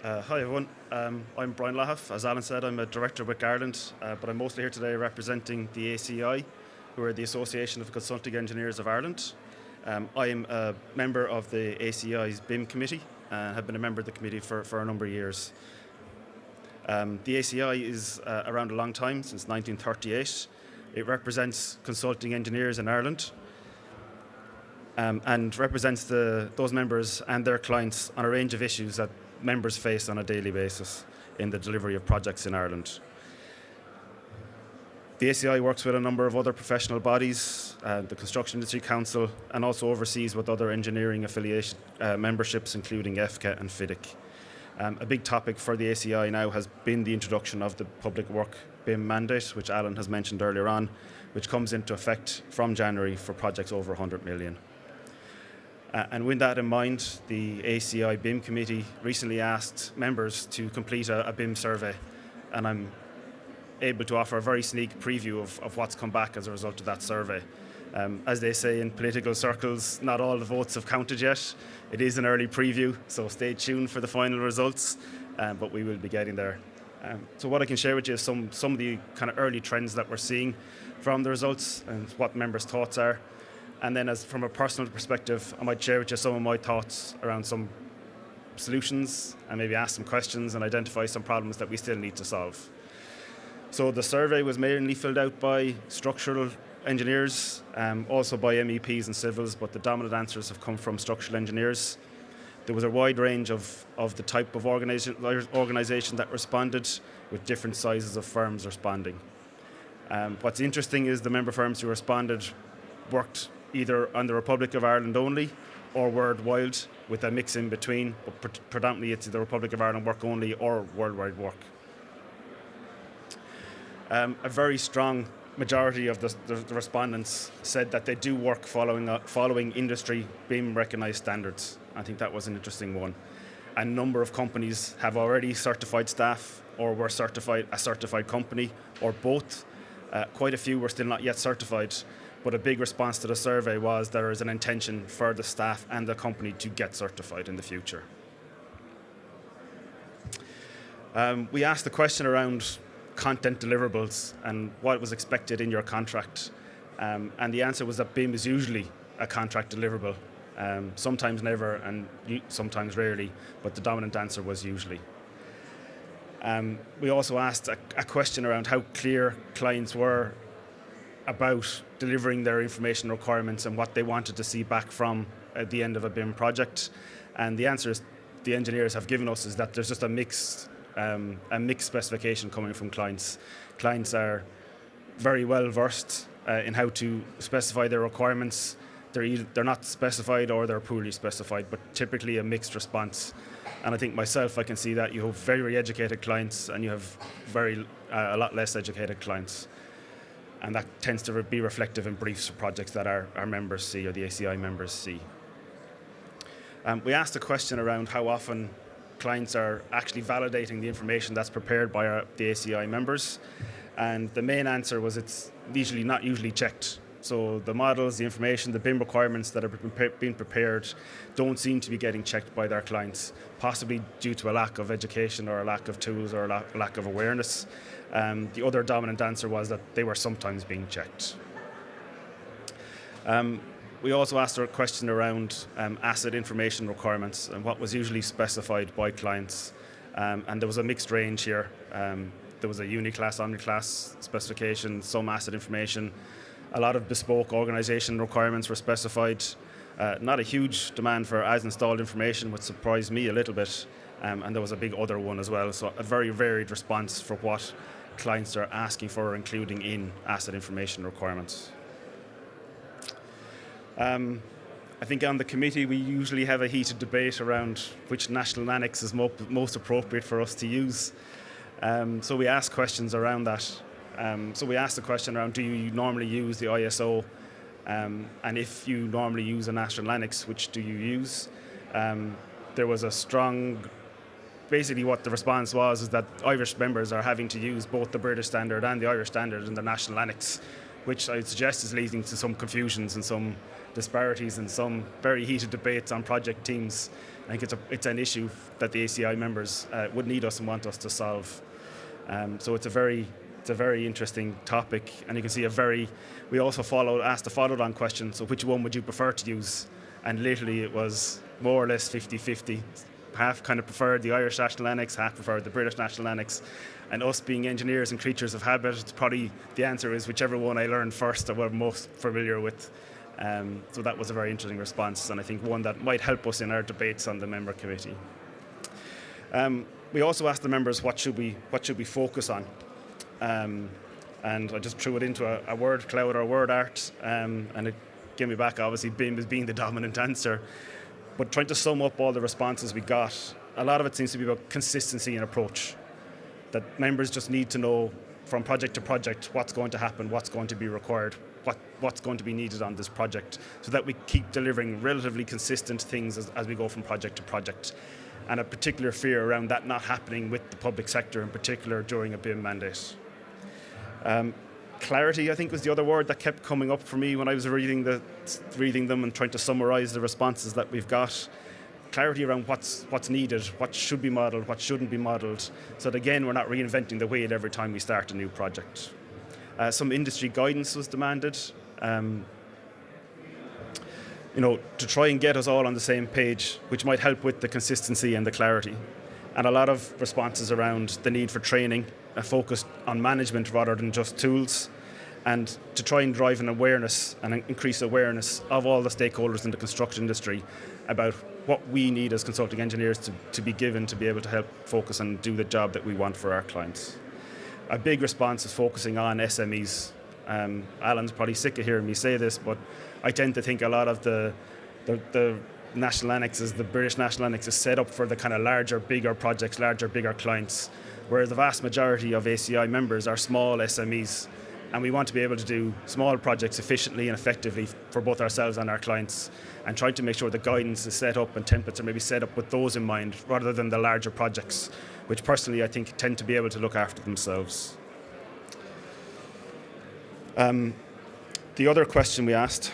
Hi everyone, I'm Brian Lahiff. As Alan said, I'm a director with Ireland, but I'm mostly here today representing the ACEI, who are the Association of Consulting Engineers of Ireland. I am a member of the ACEI's BIM committee and have been a member of the committee for a number of years. The ACEI is around a long time, since 1938. It represents consulting engineers in Ireland and represents those members and their clients on a range of issues that members face on a daily basis in the delivery of projects in Ireland. The ACEI works with a number of other professional bodies, the Construction Industry Council, and also oversees with other engineering affiliation memberships, including EFCA and FIDIC. A big topic for the ACEI now has been the introduction of the Public Work BIM mandate, which Alan has mentioned earlier on, which comes into effect from January for projects over 100 million. And with that in mind, the ACEI BIM committee recently asked members to complete a BIM survey, and I'm able to offer a very sneak preview of what's come back as a result of that survey. As they say in political circles, not all the votes have counted yet. It is an early preview, so stay tuned for the final results, but we will be getting there. So what I can share with you is some of the kind of early trends that we're seeing from the results and what members' thoughts are. And then from a personal perspective, I might share with you some of my thoughts around some solutions and maybe ask some questions and identify some problems that we still need to solve. So the survey was mainly filled out by structural engineers, also by MEPs and civils, but the dominant answers have come from structural engineers. There was a wide range of the type of organisation that responded, with different sizes of firms responding. What's interesting is the member firms who responded worked either on the Republic of Ireland only or worldwide, with a mix in between, but predominantly it's the Republic of Ireland work only or worldwide work. A very strong majority of the respondents said that they do work following industry BIM recognised standards. I think that was an interesting one. A number of companies have already certified staff or were a certified company, or both. Quite a few were still not yet certified, but a big response to the survey was there is an intention for the staff and the company to get certified in the future. We asked the question around content deliverables and what was expected in your contract. And the answer was that BIM is usually a contract deliverable. Sometimes never and sometimes rarely, but the dominant answer was usually. We also asked a question around how clear clients were about delivering their information requirements and what they wanted to see back from at the end of a BIM project. And the answers the engineers have given us is that there's just a mixed specification coming from clients. Clients are very well versed in how to specify their requirements. They're not specified or they're poorly specified, but typically a mixed response. And I think myself, I can see that you have very educated clients and you have a lot less educated clients. And that tends to be reflective in briefs for projects that our members see or the ACEI members see. We asked a question around how often clients are actually validating the information that's prepared by the ACEI members. And the main answer was it's not usually checked. So the models, the information, the BIM requirements that are being prepared don't seem to be getting checked by their clients, possibly due to a lack of education or a lack of tools or a lack of awareness. The other dominant answer was that they were sometimes being checked. We also asked a question around asset information requirements and what was usually specified by clients. And there was a mixed range here. There was a uniclass, omniclass specification, some asset information. A lot of bespoke organisation requirements were specified. Not a huge demand for as-installed information, which surprised me a little bit. And there was a big other one as well. So a very varied response for what clients are asking for or including in asset information requirements. I think on the committee we usually have a heated debate around which national annex is most appropriate for us to use. So we ask questions around that. So we asked the question around, do you normally use the ISO? And if you normally use a national annex, which do you use? There was a strong, basically what the response was is that Irish members are having to use both the British standard and the Irish standard in the national annex which I suggest is leading to some confusions and some disparities and some very heated debates on project teams. I think it's an issue that the ACEI members would need us and want us to solve. So it's a very interesting topic, and you can see we also asked a follow-on question, so which one would you prefer to use? And literally it was more or less 50-50. Half kind of preferred the Irish National Annex, half preferred the British National Annex. And us being engineers and creatures of habit, it's probably the answer is whichever one I learned first or we're most familiar with. So that was a very interesting response, and I think one that might help us in our debates on the member committee. We also asked the members what should we focus on, and I just threw it into a word cloud or word art, and it gave me back obviously BIM as being the dominant answer. But trying to sum up all the responses we got, a lot of it seems to be about consistency in approach. That members just need to know from project to project what's going to happen, what's going to be required, what's going to be needed on this project, so that we keep delivering relatively consistent things as we go from project to project. And a particular fear around that not happening with the public sector in particular during a BIM mandate. Clarity, I think, was the other word that kept coming up for me when I was reading them and trying to summarise the responses that we've got. Clarity around what's needed, what should be modelled, what shouldn't be modelled, so that again we're not reinventing the wheel every time we start a new project. Some industry guidance was demanded, to try and get us all on the same page, which might help with the consistency and the clarity. And a lot of responses around the need for training, focused on management rather than just tools, and to try and drive an awareness and increase awareness of all the stakeholders in the construction industry about what we need as consulting engineers to be given to be able to help focus and do the job that we want for our clients. A big response is focusing on SMEs. Alan's probably sick of hearing me say this, but I tend to think a lot of the national annexes, the British national annex, is set up for the kind of larger, bigger projects, larger, bigger clients, whereas the vast majority of ACEI members are small SMEs. And we want to be able to do small projects efficiently and effectively for both ourselves and our clients, and trying to make sure the guidance is set up and templates are maybe set up with those in mind rather than the larger projects, which personally I think tend to be able to look after themselves. The other question we asked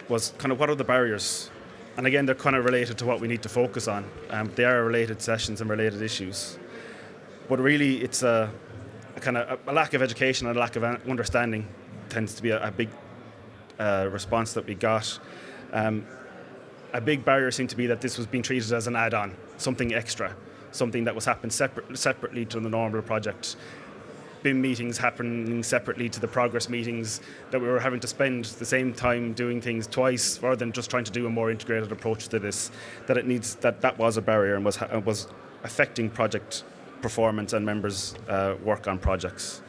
was kind of what are the barriers? And again, they're kind of related to what we need to focus on. They are related sessions and related issues. But really it's a lack of education and a lack of understanding tends to be a big response that we got. A big barrier seemed to be that this was being treated as an add-on, something extra, something that was happening separately to the normal project. BIM meetings happening separately to the progress meetings, that we were having to spend the same time doing things twice rather than just trying to do a more integrated approach to this, that was a barrier and was affecting project performance and members' work on projects.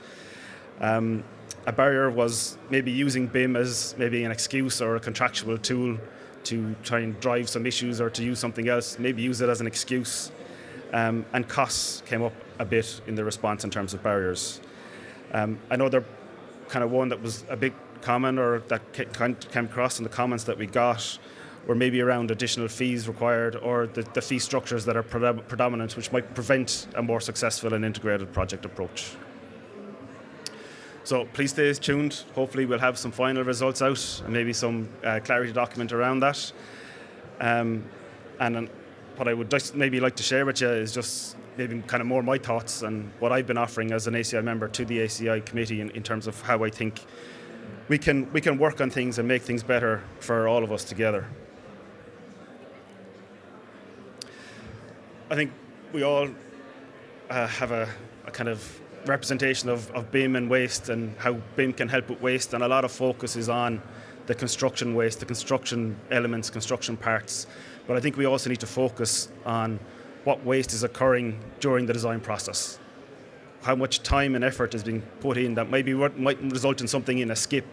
A barrier was maybe using BIM as maybe an excuse or a contractual tool to try and drive some issues or to use something else, maybe use it as an excuse. And costs came up a bit in the response in terms of barriers. Another kind of one that was a big comment or that came across in the comments that we got were maybe around additional fees required or the fee structures that are predominant, which might prevent a more successful and integrated project approach. So please stay tuned. Hopefully we'll have some final results out and maybe some clarity document around that. And what I would just maybe like to share with you is just maybe kind of more my thoughts and what I've been offering as an ACEI member to the ACEI committee in terms of how I think we can work on things and make things better for all of us together. I think we all have a kind of representation of BIM and waste and how BIM can help with waste, and a lot of focus is on the construction waste, the construction elements, construction parts. But I think we also need to focus on what waste is occurring during the design process. How much time and effort is being put in that might result in something in a skip,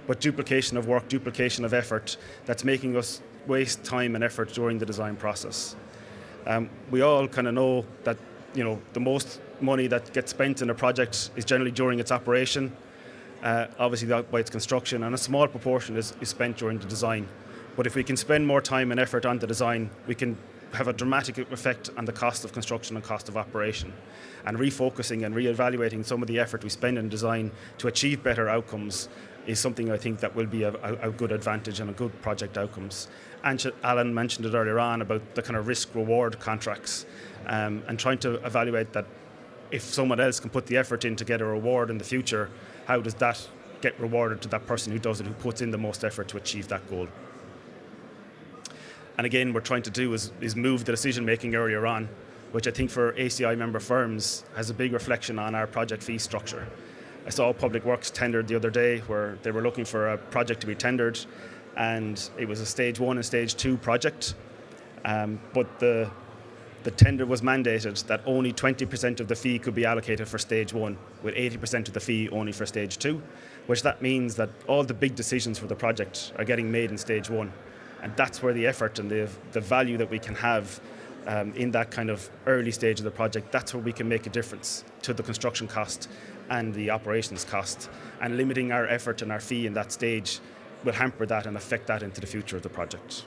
but duplication of work, duplication of effort, that's making us waste time and effort during the design process. We all kind of know that the most money that gets spent in a project is generally during its operation, obviously by its construction, and a small proportion is spent during the design. But if we can spend more time and effort on the design, we can have a dramatic effect on the cost of construction and cost of operation. And refocusing and re-evaluating some of the effort we spend in design to achieve better outcomes is something I think that will be a good advantage and a good project outcomes. And Alan mentioned it earlier on about the kind of risk-reward contracts, and trying to evaluate that if someone else can put the effort in to get a reward in the future, how does that get rewarded to that person who does it, who puts in the most effort to achieve that goal. And again, we're trying to do is move the decision making earlier on, which I think for ACEI member firms has a big reflection on our project fee structure. I saw Public Works tendered the other day where they were looking for a project to be tendered, and it was a stage 1 and stage 2 project, but the tender was mandated that only 20% of the fee could be allocated for stage 1, with 80% of the fee only for stage 2, which that means that all the big decisions for the project are getting made in stage 1. And that's where the effort and the value that we can have in that kind of early stage of the project, that's where we can make a difference to the construction cost and the operations cost. And limiting our effort and our fee in that stage will hamper that and affect that into the future of the project.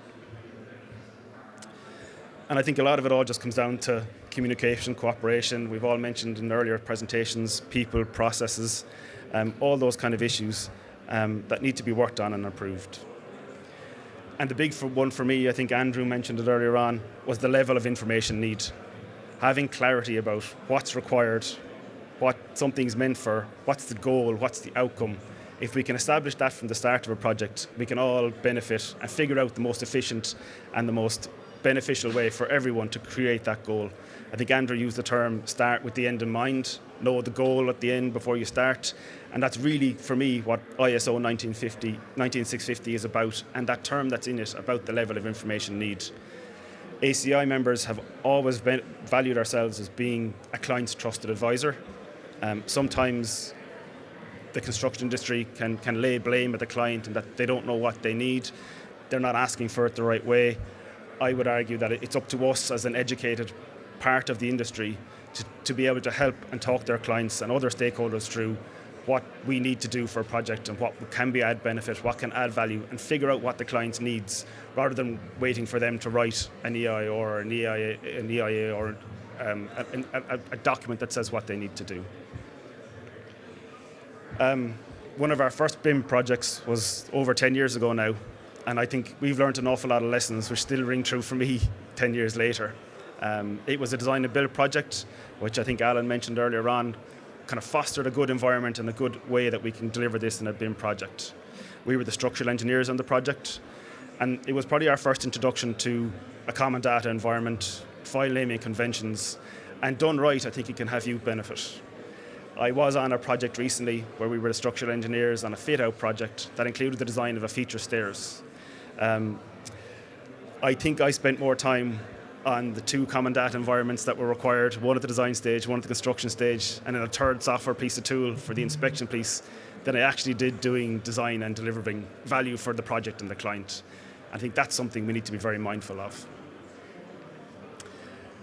And I think a lot of it all just comes down to communication, cooperation. We've all mentioned in earlier presentations, people, processes, all those kind of issues that need to be worked on and improved. And the big one for me, I think Andrew mentioned it earlier on, was the level of information need. Having clarity about what's required, what something's meant for, what's the goal, what's the outcome. If we can establish that from the start of a project, we can all benefit and figure out the most efficient and the most beneficial way for everyone to create that goal. I think Andrew used the term start with the end in mind, know the goal at the end before you start, and that's really for me what ISO 19650 is about, and that term that's in it about the level of information need. ACEI members have always valued ourselves as being a client's trusted advisor. Sometimes the construction industry can lay blame at the client and that they don't know what they need, they're not asking for it the right way. I would argue that it's up to us as an educated part of the industry to be able to help and talk their clients and other stakeholders through what we need to do for a project and what can be add benefit, what can add value, and figure out what the client needs rather than waiting for them to write an EI or an EIA or a document that says what they need to do. One of our first BIM projects was over 10 years ago now, and I think we've learned an awful lot of lessons which still ring true for me 10 years later. It was a design and build project, which I think Alan mentioned earlier on, kind of fostered a good environment and a good way that we can deliver this in a BIM project. We were the structural engineers on the project, and it was probably our first introduction to a common data environment, file naming conventions, and done right, I think it can have youth benefit. I was on a project recently where we were the structural engineers on a fit-out project that included the design of a feature stairs. I think I spent more time on the 2 common data environments that were required, one at the design stage, one at the construction stage, and then a third software piece of tool for the inspection piece than I actually did doing design and delivering value for the project and the client. I think that's something we need to be very mindful of.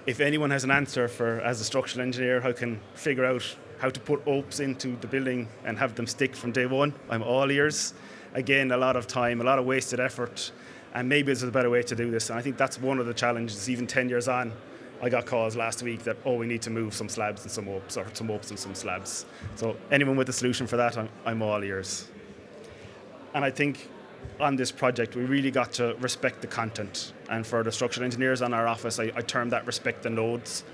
If anyone has an answer for, as a structural engineer, how can figure out how to put OPEs into the building and have them stick from day one, I'm all ears. Again, a lot of time, a lot of wasted effort, and maybe there's a better way to do this. And I think that's one of the challenges. Even 10 years on, I got calls last week that, we need to move some slabs and some OPEs, or some OPEs and some slabs. So anyone with a solution for that, I'm all ears. And I think on this project, we really got to respect the content. And for the structural engineers on our office, I term that respect the nodes.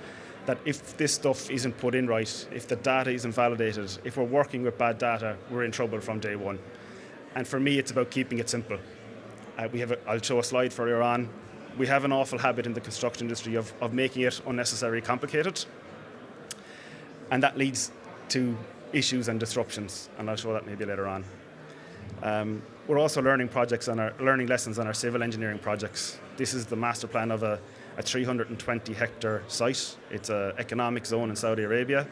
That if this stuff isn't put in right, if the data isn't validated, if we're working with bad data, we're in trouble from day one. And for me, it's about keeping it simple. I'll show a slide further on. We have an awful habit in the construction industry of making it unnecessarily complicated. And that leads to issues and disruptions, and I'll show that maybe later on. We're also learning lessons on our civil engineering projects. This is the master plan of a 320 hectare site. It's an economic zone in Saudi Arabia.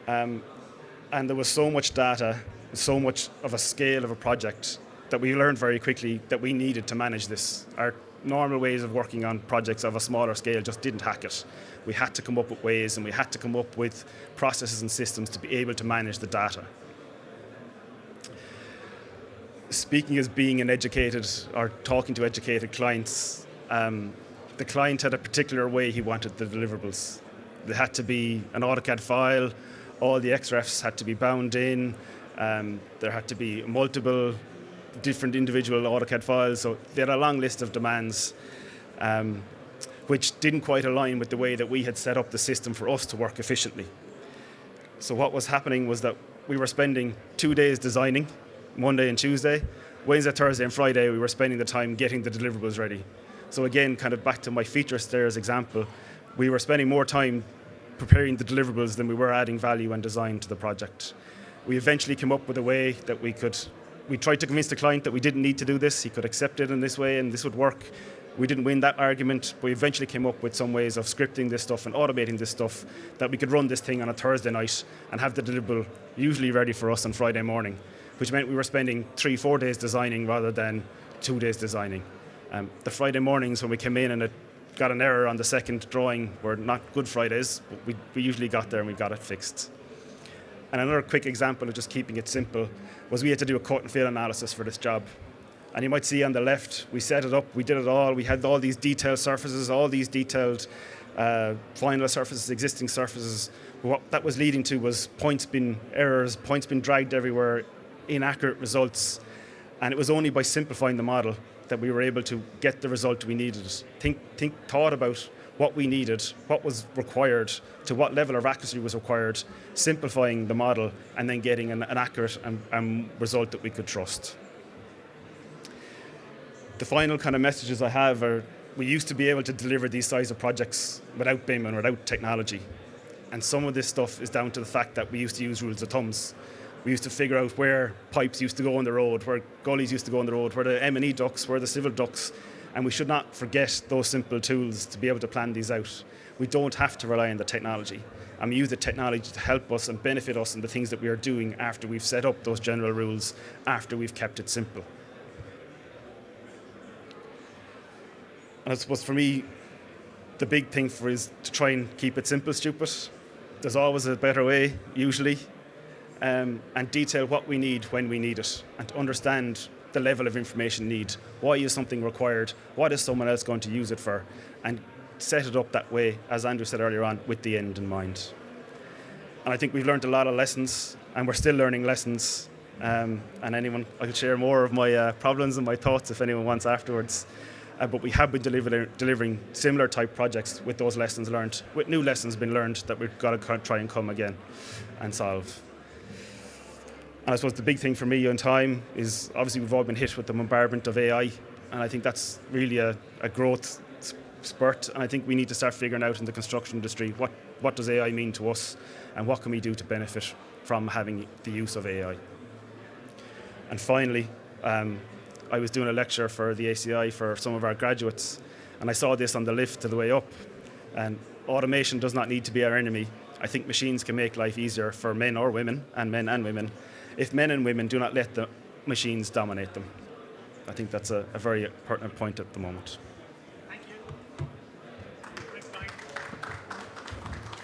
And there was so much data, so much of a scale of a project that we learned very quickly that we needed to manage this. Our normal ways of working on projects of a smaller scale just didn't hack it. We had to come up with ways, and we had to come up with processes and systems to be able to manage the data. Speaking as being an educated or talking to educated clients, the client had a particular way he wanted the deliverables. They had to be an AutoCAD file, all the XREFs had to be bound in, there had to be multiple different individual AutoCAD files, so they had a long list of demands which didn't quite align with the way that we had set up the system for us to work efficiently. So what was happening was that we were spending 2 days designing, Monday and Tuesday. Wednesday, Thursday and Friday we were spending the time getting the deliverables ready. So again, kind of back to my feature stairs example, we were spending more time preparing the deliverables than we were adding value and design to the project. We eventually came up with a way that we tried to convince the client that we didn't need to do this, he could accept it in this way and this would work. We didn't win that argument, but we eventually came up with some ways of scripting this stuff and automating this stuff that we could run this thing on a Thursday night and have the deliverable usually ready for us on Friday morning, which meant we were spending 3-4 days designing rather than 2 days designing. The Friday mornings when we came in and it got an error on the second drawing were not good Fridays, but we usually got there and we got it fixed. And another quick example of just keeping it simple was we had to do a cut and fill analysis for this job. And you might see on the left, we set it up, we did it all, we had all these detailed surfaces, all these detailed final surfaces, existing surfaces. What that was leading to was points being errors, points being dragged everywhere, inaccurate results. And it was only by simplifying the model that we were able to get the result we needed. Thought about what we needed, what was required, to what level of accuracy was required, simplifying the model, and then getting an accurate result that we could trust. The final kind of messages I have are, we used to be able to deliver these size of projects without BIM and without technology. And some of this stuff is down to the fact that we used to use rules of thumbs. We used to figure out where pipes used to go on the road, where gullies used to go on the road, where the M&E ducts, where the civil ducts, and we should not forget those simple tools to be able to plan these out. We don't have to rely on the technology, and we use the technology to help us and benefit us in the things that we are doing after we've set up those general rules, after we've kept it simple. And I suppose for me, the big thing is to try and keep it simple, stupid. There's always a better way, usually. And detail what we need when we need it, and to understand the level of information need. Why is something required? What is someone else going to use it for? And set it up that way, as Andrew said earlier on, with the end in mind. And I think we've learned a lot of lessons, and we're still learning lessons. And I can share more of my problems and my thoughts if anyone wants afterwards. But we have been delivering similar type projects with those lessons learned, with new lessons been learned that we've got to try and come again and solve. And I suppose the big thing for me on time is, obviously we've all been hit with the bombardment of AI, and I think that's really a growth spurt, and I think we need to start figuring out in the construction industry what does AI mean to us, and what can we do to benefit from having the use of AI. And finally, I was doing a lecture for the ACEI for some of our graduates, and I saw this on the lift to the way up, and automation does not need to be our enemy. I think machines can make life easier for men or women, and men and women, if men and women do not let the machines dominate them. I think that's a very pertinent point at the moment.